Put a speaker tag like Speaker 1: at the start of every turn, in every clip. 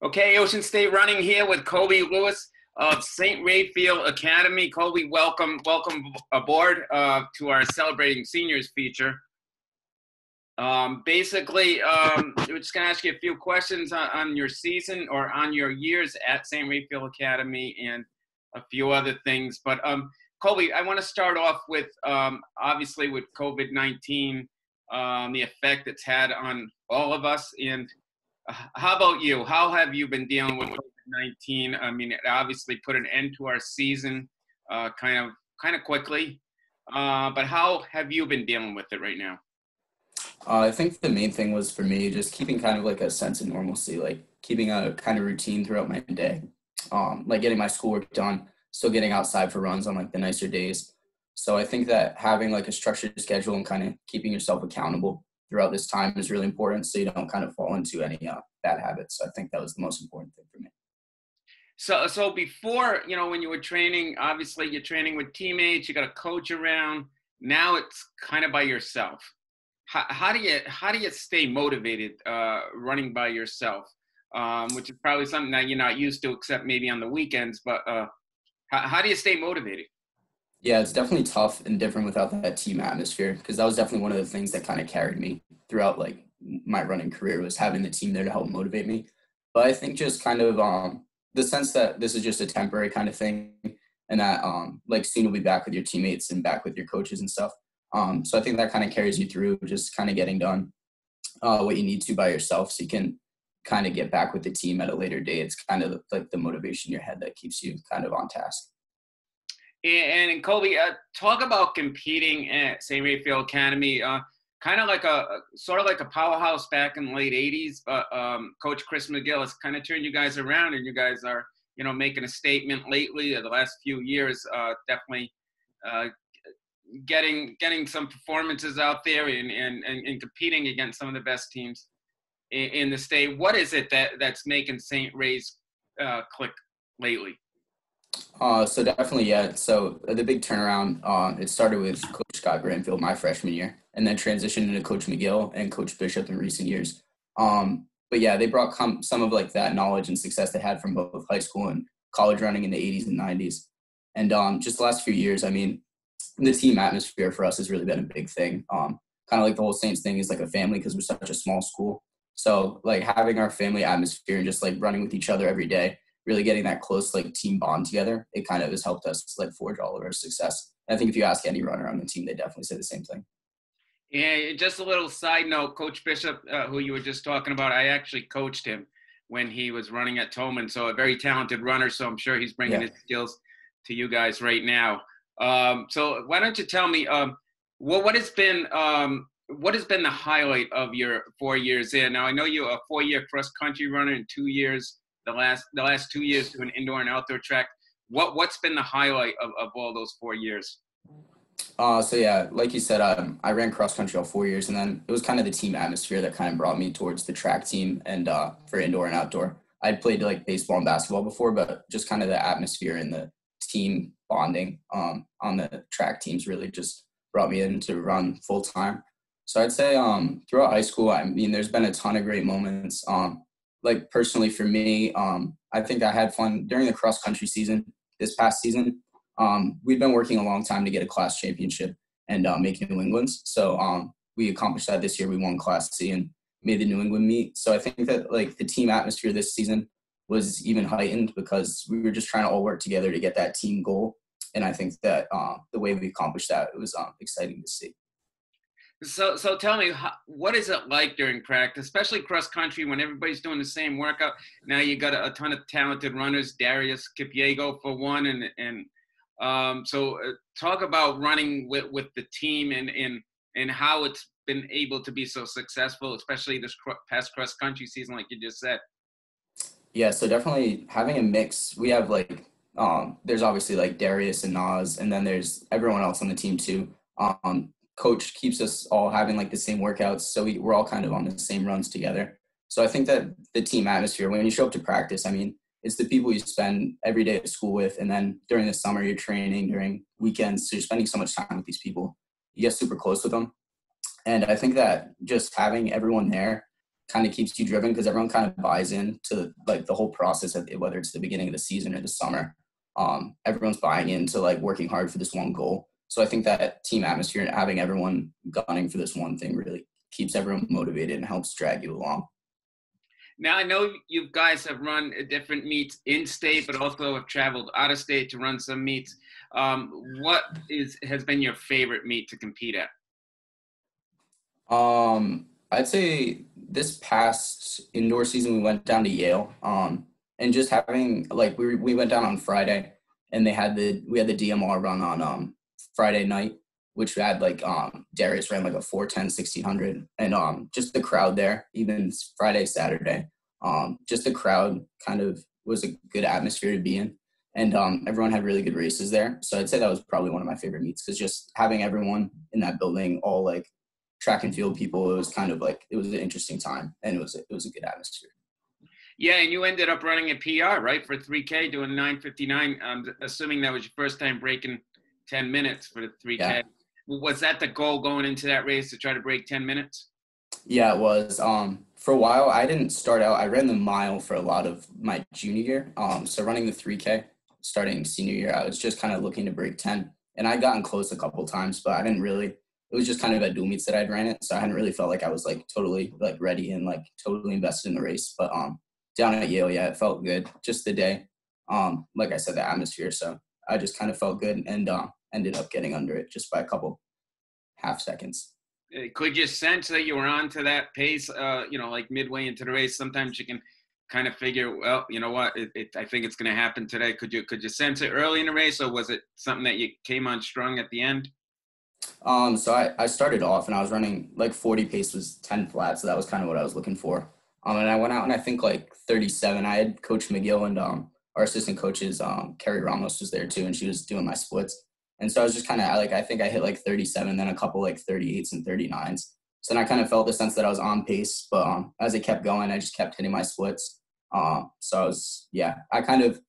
Speaker 1: Okay, Ocean State Running here with Colby Lewis of St. Raphael Academy. Colby, welcome aboard to our Celebrating Seniors feature. We're just going to ask you a few questions on your season or on your years at St. Raphael Academy and a few other things. But Colby, I want to start off with, obviously, with COVID-19, the effect it's had on all of us. And how about you? How have you been dealing with COVID-19? I mean, it obviously put an end to our season kind of quickly. But how have you been dealing with it right now?
Speaker 2: I think the main thing was for me just keeping kind of like a sense of normalcy, like keeping a kind of routine throughout my day, like getting my schoolwork done, still getting outside for runs on like the nicer days. So I think that having like a structured schedule and kind of keeping yourself accountable throughout this time is really important so you don't kind of fall into any bad habits. So I think that was the most important thing for me.
Speaker 1: So before, when you were training, obviously you're training with teammates, you got a coach around. Now it's kind of by yourself. How do you stay motivated running by yourself, which is probably something that you're not used to, except maybe on the weekends. But how do you stay motivated?
Speaker 2: Yeah, it's definitely tough and different without that team atmosphere, because that was definitely one of the things that kind of carried me throughout like my running career, was having the team there to help motivate me. But I think just kind of the sense that this is just a temporary kind of thing, and that like soon you'll be back with your teammates and back with your coaches and stuff. So I think that kind of carries you through just kind of getting done what you need to by yourself, so you can kind of get back with the team at a later date. It's kind of like the motivation in your head that keeps you kind of on task.
Speaker 1: And Colby, talk about competing at St. Raphael Academy, kind of like sort of like a powerhouse back in the late 80s. But Coach Chris McGill has kind of turned you guys around, and you guys are, making a statement lately. The last few years, definitely getting some performances out there and competing against some of the best teams in the state. What is it that's making St. Ray's click lately?
Speaker 2: So definitely, yeah. So the big turnaround, it started with Coach Scott Granfield my freshman year, and then transitioned into Coach McGill and Coach Bishop in recent years. But yeah, they brought some of like that knowledge and success they had from both high school and college running in the 80s and 90s. And just the last few years, I mean, the team atmosphere for us has really been a big thing. Kind of like the whole Saints thing is like a family, because we're such a small school. So like having our family atmosphere and just like running with each other every day, really getting that close like team bond together, it kind of has helped us like forge all of our success. And I think if you ask any runner on the team, they definitely say the same thing.
Speaker 1: Yeah, just a little side note, Coach Bishop, who you were just talking about, I actually coached him when he was running at Tolman. So a very talented runner. So I'm sure he's bringing his skills to you guys right now. So why don't you tell me what has been the highlight of your 4 years in? Now I know you're a 4-year cross country runner in 2 years. The last 2 years doing indoor and outdoor track. What's been the highlight of all those 4 years?
Speaker 2: So yeah, like you said, I ran cross country all 4 years, and then it was kind of the team atmosphere that kind of brought me towards the track team and for indoor and outdoor. I'd played like baseball and basketball before, but just kind of the atmosphere and the team bonding on the track teams really just brought me in to run full time. So I'd say throughout high school, I mean, there's been a ton of great moments. Like personally for me, I think I had fun during the cross country season this past season. We've been working a long time to get a class championship and make New England's. So we accomplished that this year. We won Class C and made the New England meet. So I think that like the team atmosphere this season was even heightened because we were just trying to all work together to get that team goal. And I think that the way we accomplished that, it was exciting to see.
Speaker 1: So tell me, what is it like during practice, especially cross country, when everybody's doing the same workout? Now you got a ton of talented runners, Darius Kipiego for one, so talk about running with the team and how it's been able to be so successful, especially this past cross country season, like you just said.
Speaker 2: Yeah, so definitely having a mix. We have like there's obviously like Darius and Nas, and then there's everyone else on the team too. Coach keeps us all having like the same workouts, so we're all kind of on the same runs together. So I think that the team atmosphere, when you show up to practice, I mean, it's the people you spend every day at school with, and then during the summer you're training, during weekends, so you're spending so much time with these people. You get super close with them. And I think that just having everyone there kind of keeps you driven because everyone kind of buys into like the whole process of it, whether it's the beginning of the season or the summer. Everyone's buying into like working hard for this one goal. So I think that team atmosphere and having everyone gunning for this one thing really keeps everyone motivated and helps drag you along.
Speaker 1: Now, I know you guys have run different meets in state, but also have traveled out of state to run some meets. What has been your favorite meet to compete at?
Speaker 2: I'd say this past indoor season we went down to Yale. And just having like we went down on Friday, and we had the DMR run on Friday night, which we had like Darius ran like a 4:10 1600, and just the crowd there, even Friday, Saturday, just the crowd kind of was a good atmosphere to be in, and everyone had really good races there. So I'd say that was probably one of my favorite meets because just having everyone in that building, all like track and field people, it was kind of like it was an interesting time, and it was a good atmosphere.
Speaker 1: Yeah, and you ended up running a PR, right, for 3K, doing 9:59. I'm assuming that was your first time breaking 10 minutes for the 3K.
Speaker 2: Yeah.
Speaker 1: Was that the goal going into that race, to try to break 10 minutes?
Speaker 2: Yeah, it was. For a while, I didn't start out. I ran the mile for a lot of my junior year. So running the 3K, starting senior year, I was just kind of looking to break 10. And I'd gotten close a couple times, but I didn't really. It was just kind of at dual meets that I'd ran it. So I hadn't really felt like I was like totally like ready and like totally invested in the race. But down at Yale, yeah, it felt good. Just the day. Like I said, the atmosphere. So I just kind of felt good and ended up getting under it just by a couple half seconds.
Speaker 1: Could you sense that you were on to that pace, like midway into the race? Sometimes you can kind of figure, well, you know what, I think it's going to happen today. Could you sense it early in the race, or was it something that you came on strong at the end?
Speaker 2: So I started off and I was running like 40 pace was 10 flat. So that was kind of what I was looking for. And I went out and I think like 37, I had Coach McGill and our assistant coaches, Carrie Ramos was there too. And she was doing my splits. And so I was just kind of like, I think I hit like 37, then a couple like 38s and 39s. So then I kind of felt the sense that I was on pace, but as it kept going, I just kept hitting my splits. So I kind of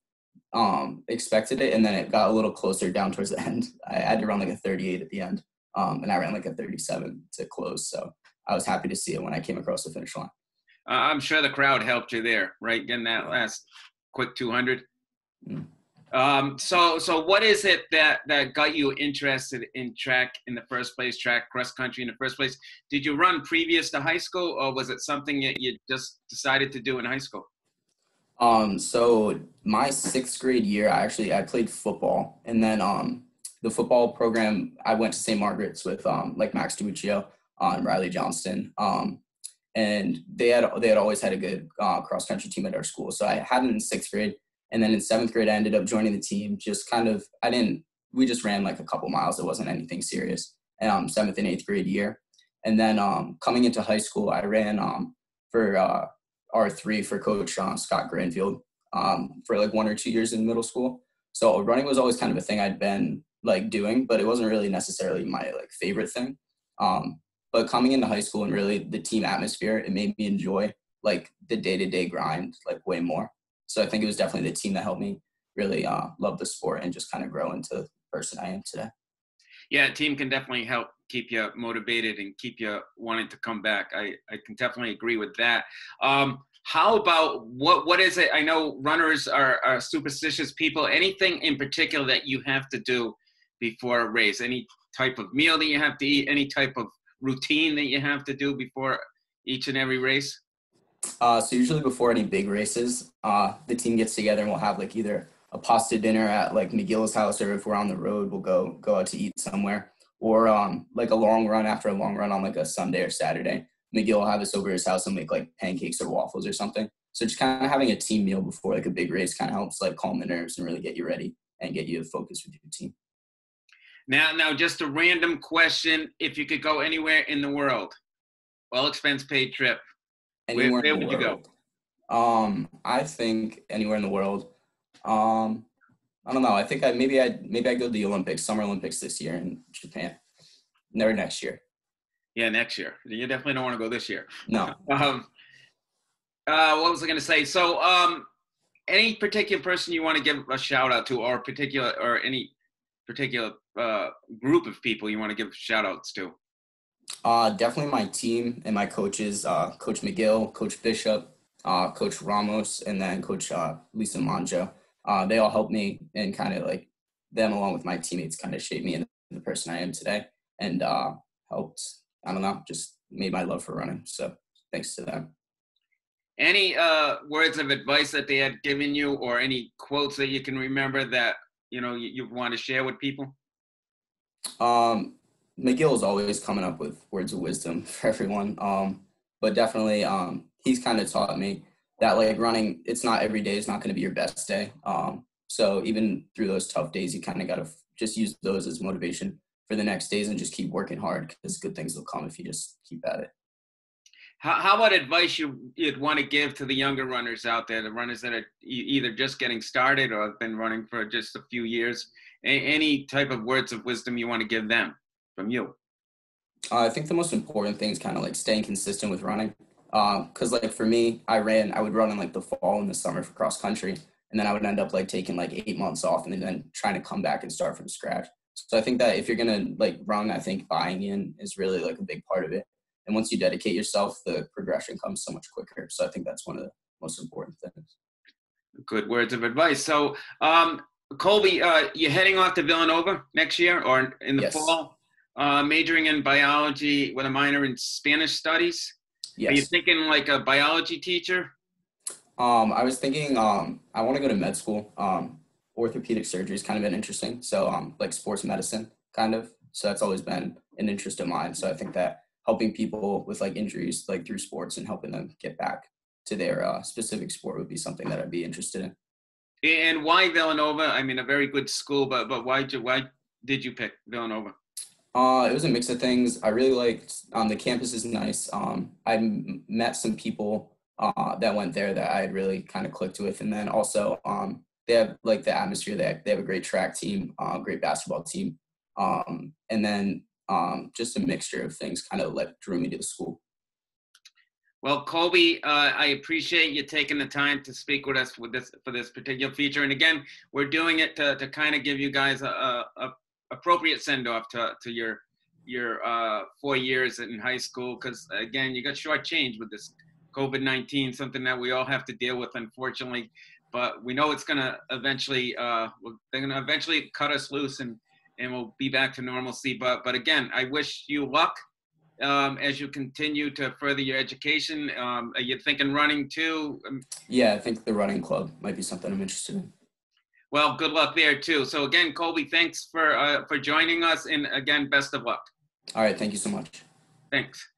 Speaker 2: expected it, and then it got a little closer down towards the end. I had to run like a 38 at the end, and I ran like a 37 to close. So I was happy to see it when I came across the finish line.
Speaker 1: I'm sure the crowd helped you there, right? Getting that last quick 200. Mm. So what is it that got you interested in track in the first place, track cross country in the first place? Did you run previous to high school, or was it something that you just decided to do in high school?
Speaker 2: So my 6th grade year, I played football, and then the football program, I went to St. Margaret's with like Max DiMuccio and Riley Johnston. And they had always had a good cross country team at our school. So I had it in 6th grade. And then in 7th grade, I ended up joining the team. Just kind of, we just ran like a couple miles. It wasn't anything serious. 7th and 8th grade year. And then coming into high school, I ran for R3 for Coach Scott Granfield for like 1 or 2 years in middle school. So running was always kind of a thing I'd been like doing, but it wasn't really necessarily my like favorite thing. But coming into high school and really the team atmosphere, it made me enjoy like the day-to-day grind like way more. So I think it was definitely the team that helped me really love the sport and just kind of grow into the person I am today.
Speaker 1: Yeah, a team can definitely help keep you motivated and keep you wanting to come back. I can definitely agree with that. How about what is it? I know runners are superstitious people. Anything in particular that you have to do before a race? Any type of meal that you have to eat? Any type of routine that you have to do before each and every race?
Speaker 2: So usually before any big races, the team gets together and we'll have like either a pasta dinner at like McGill's house, or if we're on the road, we'll go out to eat somewhere, or like a long run after a long run on like a Sunday or Saturday. McGill will have us over his house and make like pancakes or waffles or something. So just kind of having a team meal before like a big race kind of helps like calm the nerves and really get you ready and get you focused with your team.
Speaker 1: Now, just a random question. If you could go anywhere in the world, all expense paid trip, where would you go?
Speaker 2: I think anywhere in the world. I don't know. I think maybe I'd go to the Olympics, Summer Olympics this year in Japan. Never next year.
Speaker 1: Yeah, next year. You definitely don't want to go this year.
Speaker 2: No.
Speaker 1: What was I going to say? So, any particular person you want to give a shout out to, or any particular group of people you want to give shout outs to?
Speaker 2: Definitely my team and my coaches, Coach McGill, Coach Bishop, Coach Ramos, and then Coach Lisa Manja. They all helped me, and kind of like them along with my teammates kind of shaped me into the person I am today, and helped, I don't know, just made my love for running. So thanks to them.
Speaker 1: Any words of advice that they had given you, or any quotes that you can remember that, you want to share with people?
Speaker 2: McGill is always coming up with words of wisdom for everyone. But definitely, he's kind of taught me that like running, it's not every day is not going to be your best day. So even through those tough days, you kind of got to just use those as motivation for the next days and just keep working hard, because good things will come if you just keep at it.
Speaker 1: How about advice you'd want to give to the younger runners out there, the runners that are either just getting started or have been running for just a few years? Any type of words of wisdom you want to give them from you?
Speaker 2: I think the most important thing is kind of like staying consistent with running. Because like for me, I would run in like the fall and the summer for cross country, and then I would end up like taking like 8 months off and then trying to come back and start from scratch. So I think that if you're gonna like run, I think buying in is really like a big part of it. And once you dedicate yourself, the progression comes so much quicker. So I think that's one of the most important things.
Speaker 1: Good words of advice. So, Colby, you're heading off to Villanova next year or in the
Speaker 2: Yes.
Speaker 1: fall, majoring in biology with a minor in Spanish studies.
Speaker 2: Yes.
Speaker 1: Are you thinking like a biology teacher?
Speaker 2: I was thinking I want to go to med school. Orthopedic surgery has kind of been interesting. So like sports medicine kind of. So that's always been an interest of mine. So I think that helping people with like injuries like through sports and helping them get back to their specific sport would be something that I'd be interested in.
Speaker 1: And why Villanova? I mean, a very good school, but why did you pick Villanova?
Speaker 2: It was a mix of things. I really liked the campus is nice. I met some people that went there that I had really kind of clicked with, and then also they have like the atmosphere. They have a great track team, great basketball team, and then just a mixture of things kind of like drew me to the school.
Speaker 1: Well, Colby, I appreciate you taking the time to speak with us for this particular feature. And again, we're doing it to kind of give you guys a appropriate send-off to your 4 years in high school, because again, you got shortchanged with this COVID-19, something that we all have to deal with, unfortunately. But we know it's gonna eventually they're gonna eventually cut us loose and we'll be back to normalcy. But again, I wish you luck as you continue to further your education. Are you thinking running too?
Speaker 2: Yeah, I think the running club might be something I'm interested in.
Speaker 1: Well, good luck there too. So again, Colby, thanks for joining us, and again, best of luck.
Speaker 2: All right, thank you so much.
Speaker 1: Thanks.